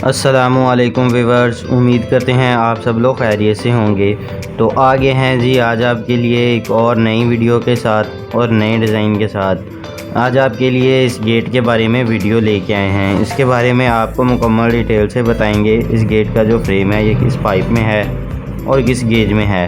अस्सलामुअलैकुम व्यूअर्स, उम्मीद करते हैं आप सब लोग खैरियत से होंगे। तो आगे हैं जी आज आपके लिए एक और नई वीडियो के साथ और नए डिज़ाइन के साथ। आज आपके लिए इस गेट के बारे में वीडियो लेके आए हैं। इसके बारे में आपको मुकम्मल डिटेल से बताएंगे। इस गेट का जो फ्रेम है ये किस पाइप में है और किस गेज में है,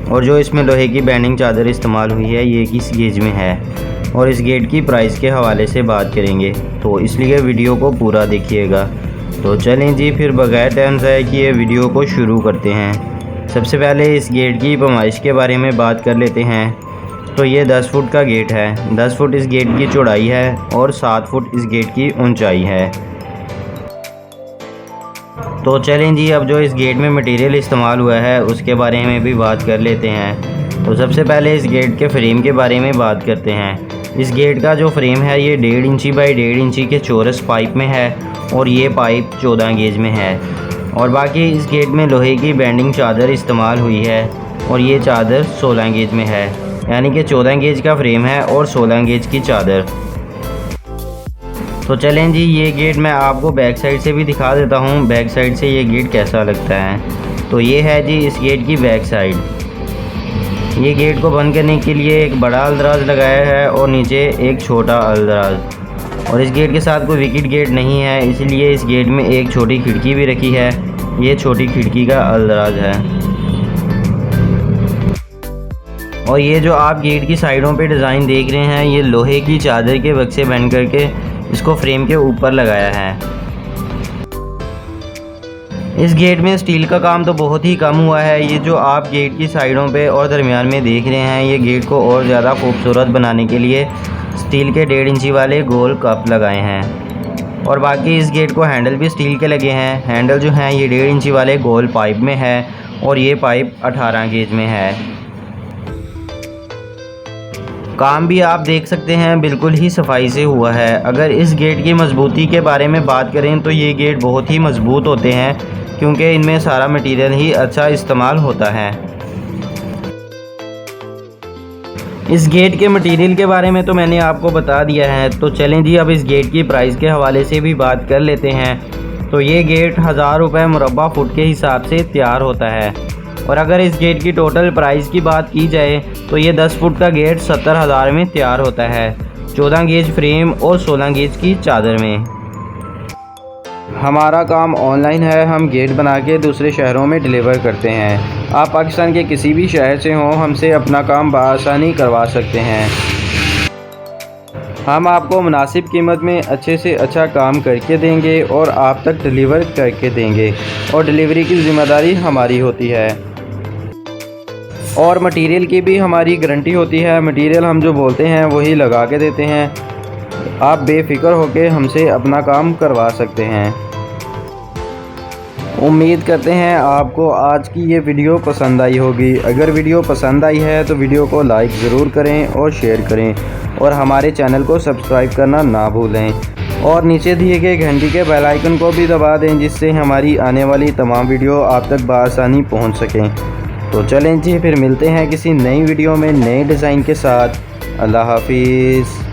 और जो इसमें लोहे की बैंडिंग चादर इस्तेमाल हुई है ये किस गेज में है, और इस गेट की प्राइस के हवाले से बात करेंगे। तो इसलिए वीडियो को पूरा देखिएगा। तो चलें जी फिर बगैर टाइम ज़ाया किए वीडियो को शुरू करते हैं। सबसे पहले इस गेट की पैमाइश के बारे में बात कर लेते हैं। तो ये 10 फुट का गेट है। 10 फुट इस गेट की चौड़ाई है और 7 फुट इस गेट की ऊंचाई है। तो चलें जी अब जो इस गेट में मटेरियल इस्तेमाल हुआ है उसके बारे में भी बात कर लेते हैं। तो सबसे पहले इस गेट के फ्रेम के बारे में बात करते हैं। इस गेट का जो फ्रेम है ये 1.5 इंची बाई 1.5 इंची के चौरस पाइप में है, और ये पाइप 14 गेज में है। और बाकी इस गेट में लोहे की बैंडिंग चादर इस्तेमाल हुई है, और ये चादर 16 गेज में है, यानी कि 14 गेज का फ्रेम है और 16 गेज की चादर। तो चलें जी ये गेट मैं आपको बैक साइड से भी दिखा देता हूँ, बैक साइड से ये गेट कैसा लगता है। तो ये है जी इस गेट की बैक साइड। ये गेट को बंद करने के लिए एक बड़ा अलदराज लगाया है और नीचे एक छोटा अलदराज, और इस गेट के साथ कोई विकेट गेट नहीं है, इसलिए इस गेट में एक छोटी खिड़की भी रखी है। ये छोटी खिड़की का अलदराज है। और ये जो आप गेट की साइडों पे डिज़ाइन देख रहे हैं ये लोहे की चादर के बक्से बन करके इसको फ्रेम के ऊपर लगाया है। इस गेट में स्टील का काम तो बहुत ही कम हुआ है। ये जो आप गेट की साइडों पे और दरमियान में देख रहे हैं ये गेट को और ज़्यादा खूबसूरत बनाने के लिए स्टील के 1.5 इंची वाले गोल कप लगाए हैं। और बाकी इस गेट को हैंडल भी स्टील के लगे हैं। हैंडल जो हैं ये 1.5 इंची वाले गोल पाइप में है, और ये पाइप 18 गेज में है। काम भी आप देख सकते हैं बिल्कुल ही सफाई से हुआ है। अगर इस गेट की मजबूती के बारे में बात करें तो ये गेट बहुत ही मजबूत होते हैं, क्योंकि इनमें सारा मटेरियल ही अच्छा इस्तेमाल होता है। इस गेट के मटेरियल के बारे में तो मैंने आपको बता दिया है। तो चलें जी अब इस गेट की प्राइस के हवाले से भी बात कर लेते हैं। तो ये गेट 1000 रुपये मुरब्बा फुट के हिसाब से तैयार होता है। और अगर इस गेट की टोटल प्राइस की बात की जाए तो ये 10 फुट का गेट 70,000 में तैयार होता है, 14 गेज फ्रेम और 16 गेज की चादर में। हमारा काम ऑनलाइन है, हम गेट बना के दूसरे शहरों में डिलीवर करते हैं। आप पाकिस्तान के किसी भी शहर से हों हमसे अपना काम बआसानी करवा सकते हैं। हम आपको मुनासिब कीमत में अच्छे से अच्छा काम करके देंगे और आप तक डिलीवर करके देंगे, और डिलीवरी की ज़िम्मेदारी हमारी होती है। और मटेरियल की भी हमारी गारंटी होती है। मटेरियल हम जो बोलते हैं वही लगा के देते हैं। आप बेफिक्र होकर हमसे अपना काम करवा सकते हैं। उम्मीद करते हैं आपको आज की ये वीडियो पसंद आई होगी। अगर वीडियो पसंद आई है तो वीडियो को लाइक ज़रूर करें और शेयर करें, और हमारे चैनल को सब्सक्राइब करना ना भूलें, और नीचे दिए गए घंटी के बेल आइकन को भी दबा दें जिससे हमारी आने वाली तमाम वीडियो आप तक बआसानी पहुंच सकें। तो चलें जी फिर मिलते हैं किसी नई वीडियो में नए डिज़ाइन के साथ। अल्लाह हाफिज़।